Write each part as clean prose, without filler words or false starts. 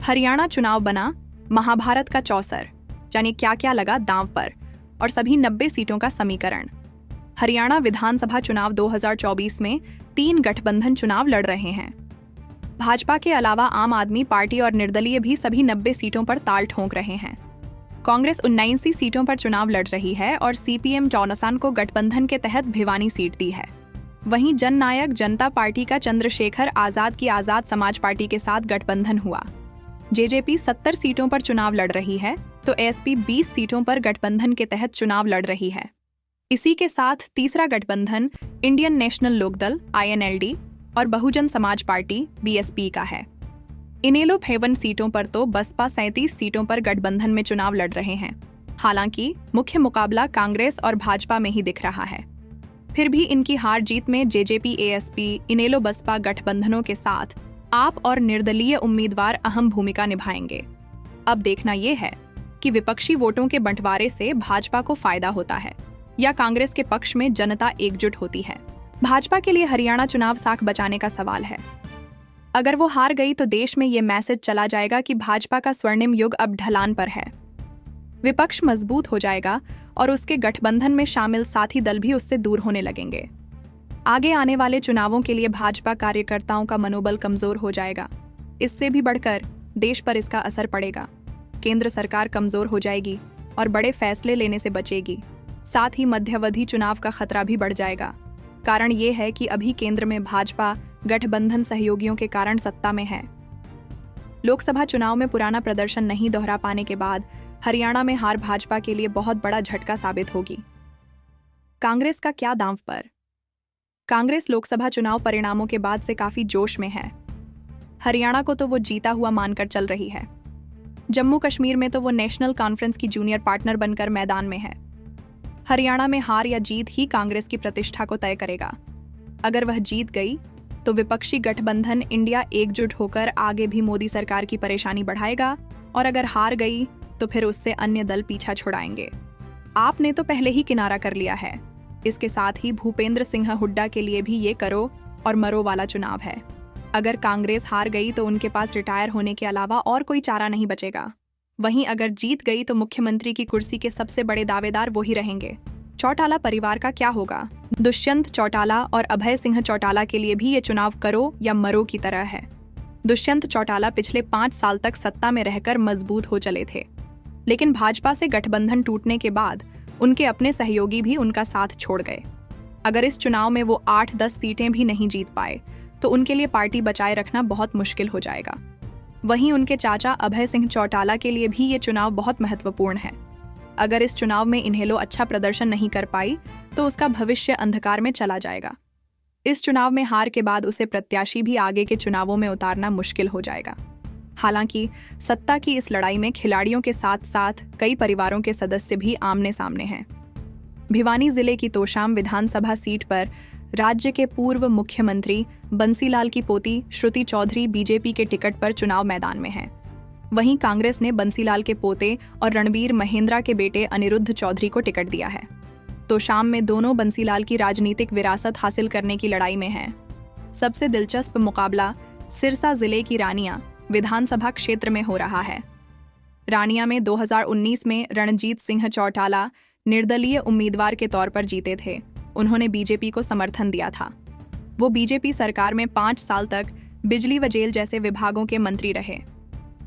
हरियाणा चुनाव बना महाभारत का चौसर, यानी क्या क्या लगा दांव पर, और सभी 90 सीटों का समीकरण। हरियाणा विधानसभा चुनाव 2024 में 3 गठबंधन चुनाव लड़ रहे हैं। भाजपा के अलावा आम आदमी पार्टी और निर्दलीय भी सभी 90 सीटों पर ताल ठोंक रहे हैं। कांग्रेस 79 सीटों पर चुनाव लड़ रही है और सीपीएम 54 को गठबंधन के तहत भिवानी सीट दी है। वहीं जननायक जनता पार्टी का चंद्रशेखर आजाद की आजाद समाज पार्टी के साथ गठबंधन हुआ। जेजेपी 70 सीटों पर चुनाव लड़ रही है तो एएसपी 20 सीटों पर गठबंधन के तहत चुनाव लड़ रही है। इसी के साथ तीसरा गठबंधन इंडियन नेशनल लोकदल INLD और बहुजन समाज पार्टी BSP का है। इनेलो 53 सीटों पर तो बसपा 37 सीटों पर गठबंधन में चुनाव लड़ रहे हैं। हालांकि मुख्य मुकाबला कांग्रेस और भाजपा में ही दिख रहा है। फिर भी इनकी हार जीत में जेजेपी, ASP, इनेलो बसपा गठबंधनों के साथ आप और निर्दलीय उम्मीदवार अहम भूमिका निभाएंगे। अब देखना यह है कि विपक्षी वोटों के बंटवारे से भाजपा को फायदा होता है या कांग्रेस के पक्ष में जनता एकजुट होती है। भाजपा के लिए हरियाणा चुनाव साख बचाने का सवाल है। अगर वो हार गई तो देश में ये मैसेज चला जाएगा कि भाजपा का स्वर्णिम युग अब ढलान पर है। विपक्ष मजबूत हो जाएगा और उसके गठबंधन में शामिल साथी दल भी उससे दूर होने लगेंगे। आगे आने वाले चुनावों के लिए भाजपा कार्यकर्ताओं का मनोबल कमजोर हो जाएगा। इससे भी बढ़कर देश पर इसका असर पड़ेगा। केंद्र सरकार कमजोर हो जाएगी और बड़े फैसले लेने से बचेगी। साथ ही मध्यावधि चुनाव का खतरा भी बढ़ जाएगा। कारण ये है कि अभी केंद्र में भाजपा गठबंधन सहयोगियों के कारण सत्ता में है। लोकसभा चुनाव में पुराना प्रदर्शन नहीं दोहरा पाने के बाद हरियाणा में हार भाजपा के लिए बहुत बड़ा झटका साबित होगी। कांग्रेस का क्या दांव पर? कांग्रेस लोकसभा चुनाव परिणामों के बाद से काफी जोश में है। हरियाणा को तो वो जीता हुआ मानकर चल रही है। जम्मू कश्मीर में तो वो नेशनल कॉन्फ्रेंस की जूनियर पार्टनर बनकर मैदान में है। हरियाणा में हार या जीत ही कांग्रेस की प्रतिष्ठा को तय करेगा। अगर वह जीत गई तो विपक्षी गठबंधन इंडिया एकजुट होकर आगे भी मोदी सरकार की परेशानी बढ़ाएगा, और अगर हार गई तो फिर उससे अन्य दल पीछा छुड़ाएंगे। आपने तो पहले ही किनारा कर लिया है। इसके साथ ही भूपेंद्र सिंह हुड्डा के लिए भी ये करो और मरो वाला चुनाव है। अगर कांग्रेस हार गई तो उनके पास रिटायर होने के अलावा और कोई चारा नहीं बचेगा। वहीं अगर जीत गई तो मुख्यमंत्री की कुर्सी के सबसे बड़े दावेदार वो ही रहेंगे। चौटाला परिवार का क्या होगा? दुष्यंत चौटाला और अभय सिंह चौटाला के लिए भी ये चुनाव करो या मरो की तरह है। दुष्यंत चौटाला पिछले 5 साल तक सत्ता में रहकर मजबूत हो चले थे, लेकिन भाजपा से गठबंधन टूटने के बाद उनके अपने सहयोगी भी उनका साथ छोड़ गए। अगर इस चुनाव में वो 8-10 सीटें भी नहीं जीत पाए तो उनके लिए पार्टी बचाए रखना बहुत मुश्किल हो जाएगा। वहीं उनके चाचा अभय सिंह चौटाला के लिए भी ये चुनाव बहुत महत्वपूर्ण है। अगर इस चुनाव में इनेलो अच्छा प्रदर्शन नहीं कर पाई तो उसका भविष्य अंधकार में चला जाएगा। इस चुनाव में हार के बाद उसे प्रत्याशी भी आगे के चुनावों में उतारना मुश्किल हो जाएगा। हालांकि सत्ता की इस लड़ाई में खिलाड़ियों के साथ साथ कई परिवारों के सदस्य भी आमने सामने हैं। भिवानी जिले की तोशाम विधानसभा सीट पर राज्य के पूर्व मुख्यमंत्री बंसीलाल की पोती श्रुति चौधरी बीजेपी के टिकट पर चुनाव मैदान में है। वहीं कांग्रेस ने बंसीलाल के पोते और रणबीर महेंद्रा के बेटे अनिरुद्ध चौधरी को टिकट दिया है। तोशाम में दोनों बंसीलाल की राजनीतिक विरासत हासिल करने की लड़ाई में है। सबसे दिलचस्प मुकाबला सिरसा जिले की रानिया विधानसभा क्षेत्र में हो रहा है। रानिया में 2019 में रणजीत सिंह चौटाला निर्दलीय उम्मीदवार के तौर पर जीते थे। उन्होंने बीजेपी को समर्थन दिया था। वो बीजेपी सरकार में 5 साल तक बिजली व जेल जैसे विभागों के मंत्री रहे।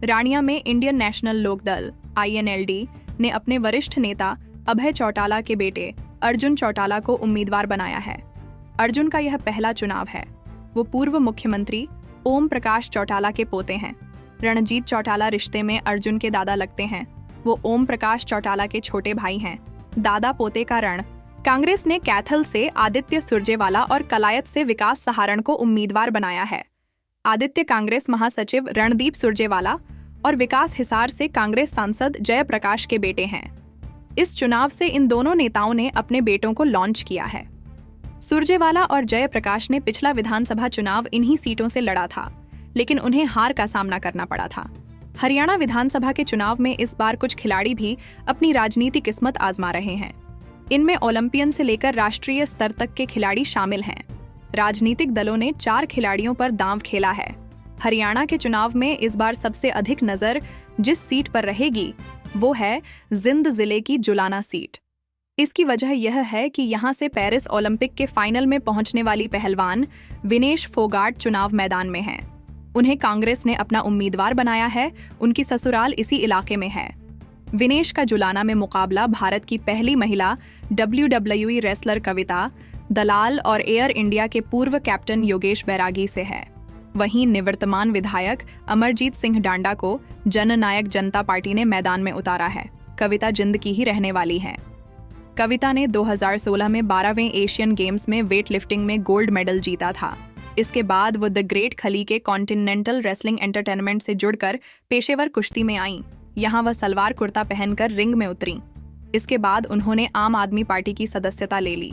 रानिया में इंडियन नेशनल लोकदल INLD ने अपने वरिष्ठ नेता अभय चौटाला के बेटे अर्जुन चौटाला को उम्मीदवार बनाया है। अर्जुन का यह पहला चुनाव है। वो पूर्व मुख्यमंत्री ओम प्रकाश चौटाला के पोते हैं। रणजीत चौटाला रिश्ते में अर्जुन के दादा लगते हैं। वो ओम प्रकाश चौटाला के छोटे भाई हैं। दादा पोते का रण। कांग्रेस ने कैथल से आदित्य सुरजेवाला और कलायत से विकास सहारण को उम्मीदवार बनाया है। आदित्य कांग्रेस महासचिव रणदीप सुरजेवाला और विकास हिसार से कांग्रेस सांसद जयप्रकाश के बेटे हैं। इस चुनाव से इन दोनों नेताओं ने अपने बेटों को लॉन्च किया है। सुरजेवाला और जयप्रकाश ने पिछला विधानसभा चुनाव इन्हीं सीटों से लड़ा था, लेकिन उन्हें हार का सामना करना पड़ा था। हरियाणा विधानसभा के चुनाव में इस बार कुछ खिलाड़ी भी अपनी राजनीतिक किस्मत आजमा रहे हैं। इनमें ओलंपियन से लेकर राष्ट्रीय स्तर तक के खिलाड़ी शामिल हैं। राजनीतिक दलों ने 4 खिलाड़ियों पर दांव खेला है। हरियाणा के चुनाव में इस बार सबसे अधिक नजर जिस सीट पर रहेगी वो है जिंद जिले की जुलाना सीट। इसकी वजह यह है कि यहां से पेरिस ओलंपिक के फाइनल में पहुंचने वाली पहलवान विनेश फोगाट चुनाव मैदान में हैं। उन्हें कांग्रेस ने अपना उम्मीदवार बनाया है। उनकी ससुराल इसी इलाके में है। विनेश का जुलाना में मुकाबला भारत की पहली महिला WWE रेसलर कविता दलाल और एयर इंडिया के पूर्व कैप्टन योगेश बैरागी से है। वहीं निवर्तमान विधायक अमरजीत सिंह डांडा को जननायक जनता पार्टी ने मैदान में उतारा है। कविता जिंद की ही रहने वाली है। कविता ने 2016 में 12वें एशियन गेम्स में वेट लिफ्टिंग में गोल्ड मेडल जीता था। इसके बाद वो द ग्रेट खली के कॉन्टिनेंटल रेसलिंग एंटरटेनमेंट से जुड़कर पेशेवर कुश्ती में आईं। यहाँ वह सलवार कुर्ता पहनकर रिंग में उतरी। इसके बाद उन्होंने आम आदमी पार्टी की सदस्यता ले ली।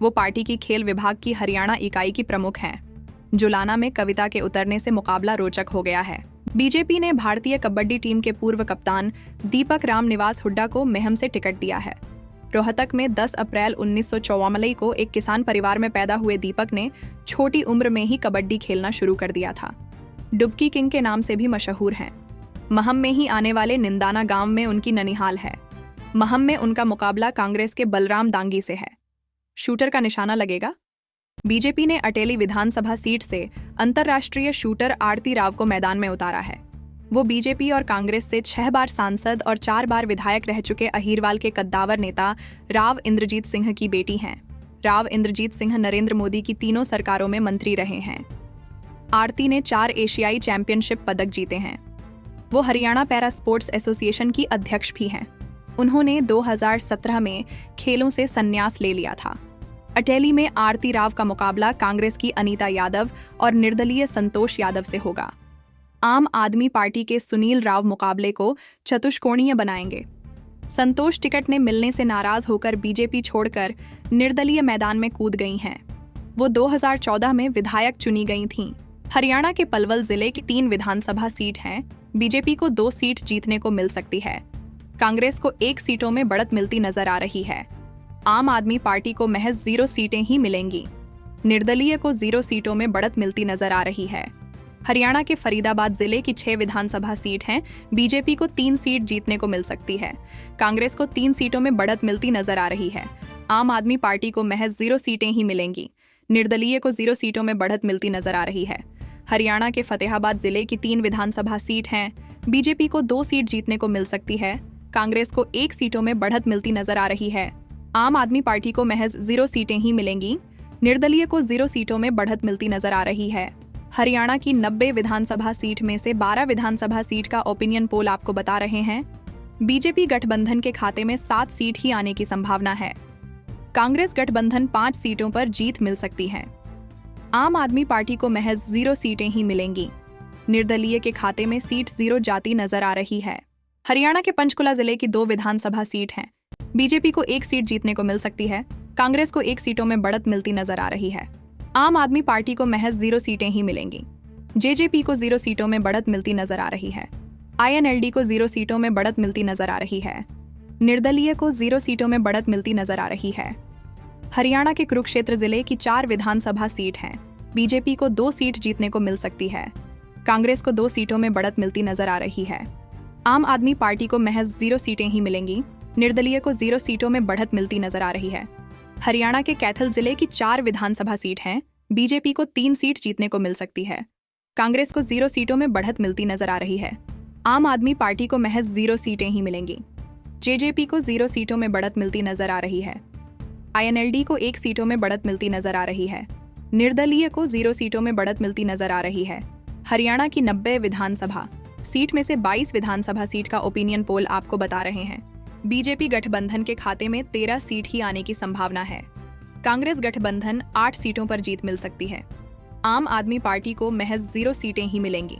वो पार्टी की खेल विभाग की हरियाणा इकाई की प्रमुख हैं। जुलाना में कविता के उतरने से मुकाबला रोचक हो गया है। बीजेपी ने भारतीय कबड्डी टीम के पूर्व कप्तान दीपक राम निवास हुड्डा को मेहम से टिकट दिया है। रोहतक में 10 अप्रैल 1954 को एक किसान परिवार में पैदा हुए दीपक ने छोटी उम्र में ही कबड्डी खेलना शुरू कर दिया था। डुबकी किंग के नाम से भी मशहूर हैं। महम में ही आने वाले निंदाना गांव में उनकी ननिहाल है। महम में उनका मुकाबला कांग्रेस के बलराम दांगी से है। शूटर का निशाना लगेगा। बीजेपी ने अटेली विधानसभा सीट से अंतर्राष्ट्रीय शूटर आरती राव को मैदान में उतारा है। वो बीजेपी और कांग्रेस से 6 बार सांसद और 4 बार विधायक रह चुके अहीरवाल के कद्दावर नेता राव इंद्रजीत सिंह की बेटी हैं। राव इंद्रजीत सिंह नरेंद्र मोदी की तीनों सरकारों में मंत्री रहे हैं। आरती ने 4 एशियाई चैंपियनशिप पदक जीते हैं। वो हरियाणा पैरा स्पोर्ट्स एसोसिएशन की अध्यक्ष भी हैं। उन्होंने 2017 में खेलों से संन्यास ले लिया था। अटेली में आरती राव का मुकाबला कांग्रेस की अनीता यादव और निर्दलीय संतोष यादव से होगा। आम आदमी पार्टी के सुनील राव मुकाबले को चतुष्कोणीय बनाएंगे। संतोष टिकट ने मिलने से नाराज होकर बीजेपी छोड़कर निर्दलीय मैदान में कूद गई हैं। वो 2014 में विधायक चुनी गई थीं। हरियाणा के पलवल जिले की 3 विधानसभा सीट हैं। बीजेपी को 2 सीट जीतने को मिल सकती है। कांग्रेस को 1 सीटों में बढ़त मिलती नजर आ रही है। आम आदमी पार्टी को महज 0 सीटें ही मिलेंगी। निर्दलीय को 0 सीटों में बढ़त मिलती नजर आ रही है। हरियाणा के फरीदाबाद जिले की 6 विधानसभा सीट हैं। बीजेपी को 3 सीट जीतने को मिल सकती है। कांग्रेस को 3 सीटों में बढ़त मिलती नजर आ रही है। आम आदमी पार्टी को महज 0 सीटें ही मिलेंगी। निर्दलीय को 0 सीटों में बढ़त मिलती नजर आ रही है। हरियाणा के फतेहाबाद जिले की 3 विधानसभा सीट हैं। बीजेपी को 2 सीट जीतने को मिल सकती है। कांग्रेस को 1 सीटों में बढ़त मिलती नजर आ रही है। आम आदमी पार्टी को महज 0 सीटें ही मिलेंगी। निर्दलीय को 0 सीटों में बढ़त मिलती नजर आ रही है। हरियाणा की 90 विधानसभा सीट में से 12 विधानसभा सीट का ओपिनियन पोल आपको बता रहे हैं। बीजेपी गठबंधन के खाते में 7 सीट ही आने की संभावना है। कांग्रेस गठबंधन 5 सीटों पर जीत मिल सकती है। आम आदमी पार्टी को महज 0 सीटें ही मिलेंगी। निर्दलीय के खाते में सीट 0 जाती नजर आ रही है। हरियाणा के पंचकुला जिले की 2 विधानसभा सीट हैं। बीजेपी को 1 सीट जीतने को मिल सकती है। कांग्रेस को 1 सीटों में बढ़त मिलती नजर आ रही है। आम आदमी पार्टी को महज 0 सीटें ही मिलेंगी। जेजेपी को 0 सीटों में बढ़त मिलती नजर आ रही है। INLD को 0 सीटों में बढ़त मिलती नजर आ रही है। निर्दलीय को 0 सीटों में बढ़त मिलती नजर आ रही है। हरियाणा के कुरुक्षेत्र जिले की 4 विधानसभा सीट हैं। बीजेपी को 2 सीट जीतने को मिल सकती है। कांग्रेस को 2 सीटों में बढ़त मिलती नजर आ रही है। आम आदमी पार्टी को महज 0 सीटें ही मिलेंगी। निर्दलीय को 0 सीटों में बढ़त मिलती नजर आ रही है। हरियाणा के कैथल जिले की 4 विधानसभा सीट हैं। बीजेपी को 3 सीट जीतने को मिल सकती है। कांग्रेस को 0 सीटों में बढ़त मिलती नजर आ रही है। आम आदमी पार्टी को महज 0 सीटें ही मिलेंगी। जेजेपी को 0 सीटों में बढ़त मिलती नजर आ रही है। INLD को 1 सीटों में बढ़त मिलती नजर आ रही है। निर्दलीय को 0 सीटों में बढ़त मिलती नजर आ रही है। हरियाणा की 90 विधानसभा सीट में से 22 विधानसभा सीट का ओपिनियन पोल आपको बता रहे हैं। बीजेपी गठबंधन के खाते में 13 सीट ही आने की संभावना है। कांग्रेस गठबंधन 8 सीटों पर जीत मिल सकती है। आम आदमी पार्टी को महज 0 सीटें ही मिलेंगी।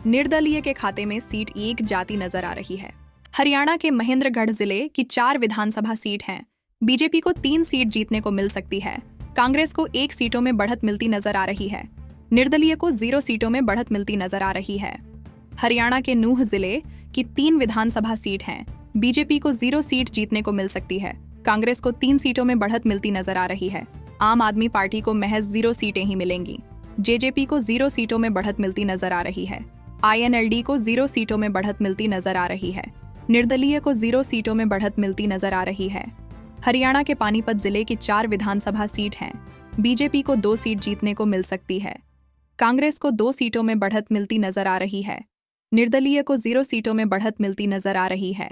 निर्दलीय के खाते में सीट 1 जाती नजर आ रही है। हरियाणा के महेंद्रगढ़ जिले की 4 विधानसभा सीट हैं। बीजेपी को 3 सीट जीतने को मिल सकती है। कांग्रेस को 1 सीटों में बढ़त मिलती नजर आ रही है। निर्दलीय को 0 सीटों में बढ़त मिलती नजर आ रही है। हरियाणा के नूह जिले की 3 विधानसभा सीट हैं। बीजेपी को 0 सीट जीतने को मिल सकती है। कांग्रेस को 3 सीटों में बढ़त मिलती नजर आ रही है। आम आदमी पार्टी को महज 0 सीटें ही मिलेंगी। जेजेपी को 0 सीटों में बढ़त मिलती नजर आ रही है। INLD को 0 सीटों में बढ़त मिलती नजर आ रही है। निर्दलीय को 0 सीटों में बढ़त मिलती नजर आ रही है। हरियाणा के पानीपत जिले की 4 विधानसभा सीट हैं। बीजेपी को 2 सीट जीतने को मिल सकती है। कांग्रेस को 2 सीटों में बढ़त मिलती नजर आ रही है। निर्दलीय को 0 सीटों में बढ़त मिलती नजर आ रही है।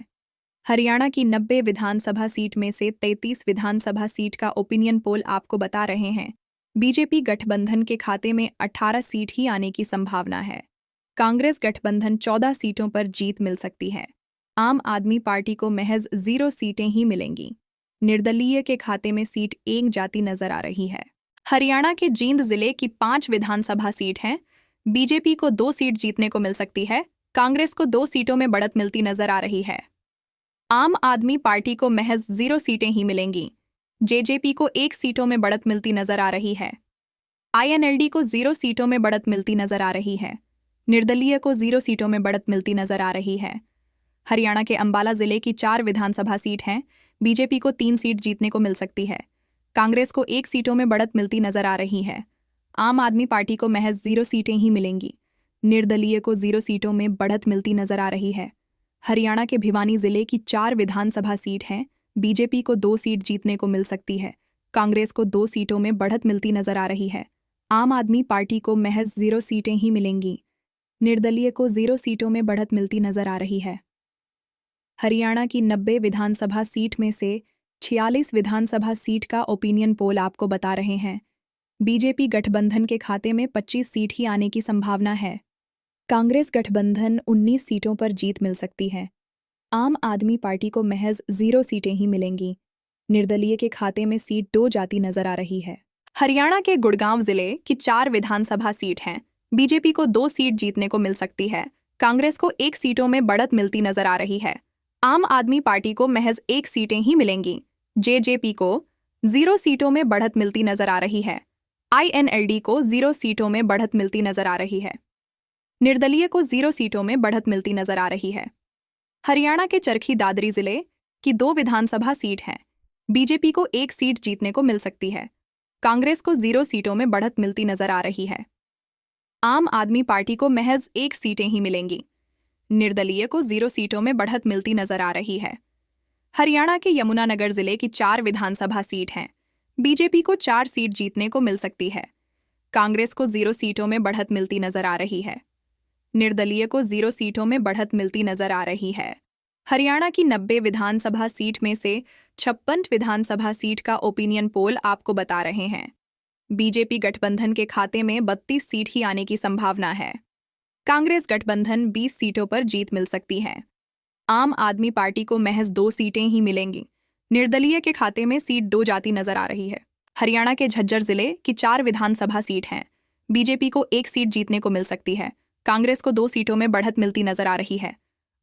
हरियाणा की 90 विधानसभा सीट में से 33 विधानसभा सीट का ओपिनियन पोल आपको बता रहे हैं। बीजेपी गठबंधन के खाते में 18 सीट ही आने की संभावना है। कांग्रेस गठबंधन 14 सीटों पर जीत मिल सकती है। आम आदमी पार्टी को महज 0 सीटें ही मिलेंगी। निर्दलीय के खाते में सीट 1 जाती नजर आ रही है। हरियाणा के जींद जिले की 5 विधानसभा सीट हैं। बीजेपी को 2 सीट जीतने को मिल सकती है। कांग्रेस को 2 सीटों में बढ़त मिलती नजर आ रही है। आम आदमी पार्टी को महज 0 सीटें ही मिलेंगी। जेजेपी को 1 सीटों में बढ़त मिलती नजर आ रही है। INLD को 0 सीटों में बढ़त मिलती नजर आ रही है। निर्दलीय को 0 सीटों में बढ़त मिलती नजर आ रही है। हरियाणा के अंबाला जिले की 4 विधानसभा सीट हैं। बीजेपी को 3 सीट जीतने को मिल सकती है। कांग्रेस को 1 सीटों में बढ़त मिलती नजर आ रही है। आम आदमी पार्टी को महज 0 सीटें ही मिलेंगी। निर्दलीय को 0 सीटों में बढ़त मिलती नजर आ रही है। हरियाणा के भिवानी जिले की 4 विधानसभा सीट हैं। बीजेपी को 2 सीट जीतने को मिल सकती है। कांग्रेस को 2 सीटों में बढ़त मिलती नजर आ रही है। आम आदमी पार्टी को महज 0 सीटें ही मिलेंगी। निर्दलीय को 0 सीटों में बढ़त मिलती नजर आ रही है। हरियाणा की 90 विधानसभा सीट में से 46 विधानसभा सीट का ओपिनियन पोल आपको बता रहे हैं। बीजेपी गठबंधन के खाते में 25 सीट ही आने की संभावना है। कांग्रेस गठबंधन 19 सीटों पर जीत मिल सकती है। आम आदमी पार्टी को महज 0 सीटें ही मिलेंगी। निर्दलीय के खाते में सीट 2 जाती नजर आ रही है। हरियाणा के गुड़गांव जिले की 4 विधानसभा सीट हैं। बीजेपी को 2 सीट जीतने को मिल सकती है। कांग्रेस को 1 सीटों में बढ़त मिलती नजर आ रही है। आम आदमी पार्टी को महज 1 सीटें ही मिलेंगी। जेजेपी को 0 सीटों में बढ़त मिलती नजर आ रही है। INLD को 0 सीटों में बढ़त मिलती नजर आ रही है। निर्दलीय को 0 सीटों में बढ़त मिलती नजर आ रही है। हरियाणा के चरखी दादरी जिले की 2 विधानसभा सीट हैं। बीजेपी को 1 सीट जीतने को मिल सकती है। कांग्रेस को 0 सीटों में बढ़त मिलती नजर आ रही है। आम आदमी पार्टी को महज 1 सीटें ही मिलेंगी। निर्दलीय को 0 सीटों में बढ़त मिलती नजर आ रही है। हरियाणा के यमुनानगर जिले की 4 विधानसभा सीट हैं। बीजेपी को 4 सीट जीतने को मिल सकती है। कांग्रेस को 0 सीटों में बढ़त मिलती नजर आ रही है। निर्दलीय को 0 सीटों में बढ़त मिलती नजर आ रही है। हरियाणा की 90 विधानसभा सीट में से 56 विधानसभा सीट का ओपिनियन पोल आपको बता रहे हैं। बीजेपी गठबंधन के खाते में 32 सीट ही आने की संभावना है। कांग्रेस गठबंधन 20 सीटों पर जीत मिल सकती है। आम आदमी पार्टी को महज 2 सीटें ही मिलेंगी। निर्दलीय के खाते में सीट 2 जाती नजर आ रही है। हरियाणा के झज्जर जिले की 4 विधानसभा सीट हैं। बीजेपी को 1 सीट जीतने को मिल सकती है। कांग्रेस को 2 सीटों में बढ़त मिलती नजर आ रही है।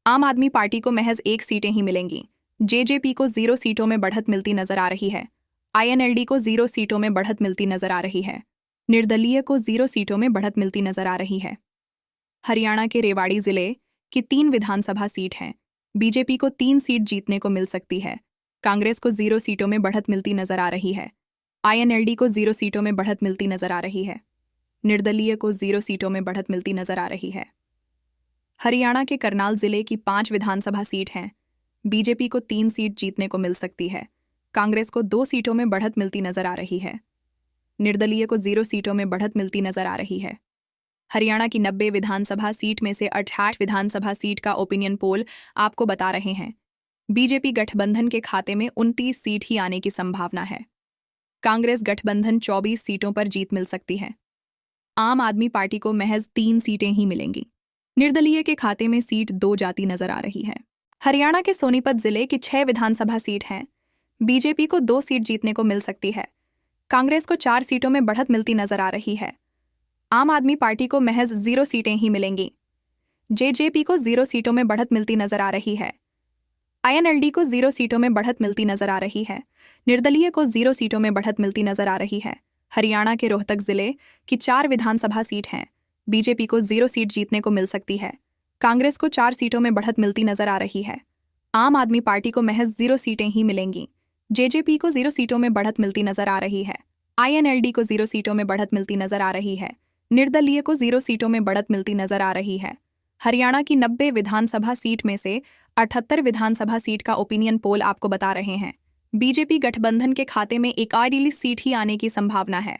आम आदमी पार्टी को महज 1 सीटें ही मिलेंगी। जेजेपी को 0 सीटों में बढ़त मिलती नजर आ रही है। INLD को 0 सीटों में बढ़त मिलती नजर आ रही है। निर्दलीय को 0 सीटों में बढ़त मिलती नजर आ रही है। हरियाणा के रेवाड़ी जिले की 3 विधानसभा सीट हैं। बीजेपी को 3 सीट जीतने को मिल सकती है। कांग्रेस को 0 सीटों में बढ़त मिलती नजर आ रही है। INLD को 0 सीटों में बढ़त मिलती नजर आ रही है। निर्दलीय को 0 सीटों में बढ़त मिलती नजर आ रही है। हरियाणा के करनाल जिले की 5 विधानसभा सीट हैं। बीजेपी को 3 सीट जीतने को मिल सकती है। कांग्रेस को 2 सीटों में बढ़त मिलती नजर आ रही है। निर्दलीय को 0 सीटों में बढ़त मिलती नजर आ रही है। हरियाणा की 90 विधानसभा सीट में से 68 विधानसभा सीट का ओपिनियन पोल आपको बता रहे हैं। बीजेपी गठबंधन के खाते में 29 सीट ही आने की संभावना है। कांग्रेस गठबंधन 24 सीटों पर जीत मिल सकती है। आम आदमी पार्टी को महज 3 सीटें ही मिलेंगी। निर्दलीय के खाते में सीट 2 जाती नजर आ रही है। हरियाणा के सोनीपत जिले की 6 विधानसभा सीट हैं। बीजेपी को 2 सीट जीतने को मिल सकती है। कांग्रेस को 4 सीटों में बढ़त मिलती नजर आ रही है। आम आदमी पार्टी को महज 0 सीटें ही मिलेंगी। जेजेपी को 0 सीटों में बढ़त मिलती नजर आ रही है। INLD को 0 सीटों में बढ़त मिलती नजर आ रही है। निर्दलीय को 0 सीटों में बढ़त मिलती नजर आ रही है। हरियाणा के रोहतक जिले की 4 विधानसभा सीट हैं। बीजेपी को 0 सीट जीतने को मिल सकती है। कांग्रेस को 4 सीटों में बढ़त मिलती नजर आ रही है। आम आदमी पार्टी को महज 0 सीटें ही मिलेंगी। जेजेपी को 0 सीटों में बढ़त मिलती नजर आ रही है। INLD को 0 सीटों में बढ़त मिलती नजर आ रही है। निर्दलीय को 0 सीटों में बढ़त मिलती नजर आ रही है। हरियाणा की 90 विधानसभा सीट में से 78 विधानसभा सीट का ओपिनियन पोल आपको बता रहे हैं बीजेपी गठबंधन के खाते में एक आईडियली सीट ही आने की संभावना है।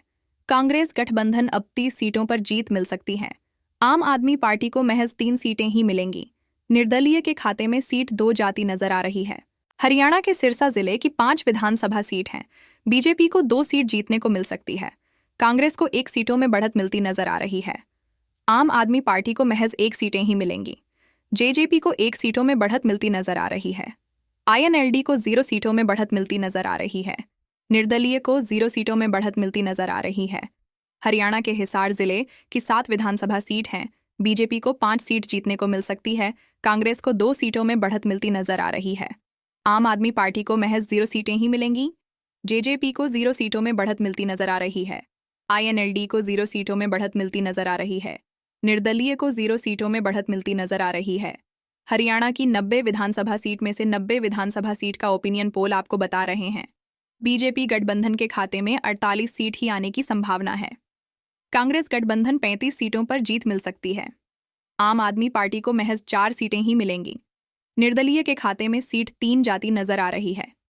कांग्रेस गठबंधन अब 30 सीटों पर जीत मिल सकती है। आम आदमी पार्टी को महज 3 सीटें ही मिलेंगी। निर्दलीय के खाते में सीट 2 जाती नजर आ रही है। हरियाणा के सिरसा जिले की 5 विधानसभा सीट हैं। बीजेपी को 2 सीट जीतने को मिल सकती है। कांग्रेस को 1 सीटों में बढ़त मिलती नजर आ रही है। आम आदमी पार्टी को महज 1 सीटें ही मिलेंगी। जेजेपी को 1 सीटों में बढ़त मिलती नजर आ रही है। INLD को 0 सीटों में बढ़त मिलती नजर आ रही है। निर्दलीय को 0 सीटों में बढ़त मिलती नजर आ रही है। हरियाणा के हिसार जिले की 7 विधानसभा सीट हैं। बीजेपी को 5 सीट जीतने को मिल सकती है। कांग्रेस को 2 सीटों में बढ़त मिलती नजर आ रही है। आम आदमी पार्टी को महज 0 सीटें ही मिलेंगी। जेजेपी को 0 सीटों में बढ़त मिलती नजर आ रही है। INLD को 0 सीटों में बढ़त मिलती नजर आ रही है। निर्दलीय को 0 सीटों में बढ़त मिलती नजर आ रही है। हरियाणा की 90 विधानसभा सीट में से 90 विधानसभा सीट का ओपिनियन पोल आपको बता रहे हैं बीजेपी गठबंधन के खाते में 48 सीट ही आने की संभावना है। कांग्रेस गठबंधन 35 सीटों पर जीत मिल सकती है। आम आदमी पार्टी को महज 4 सीटें ही मिलेंगी। निर्दलीय के खाते में सीट 3 जाती नजर आ रही है।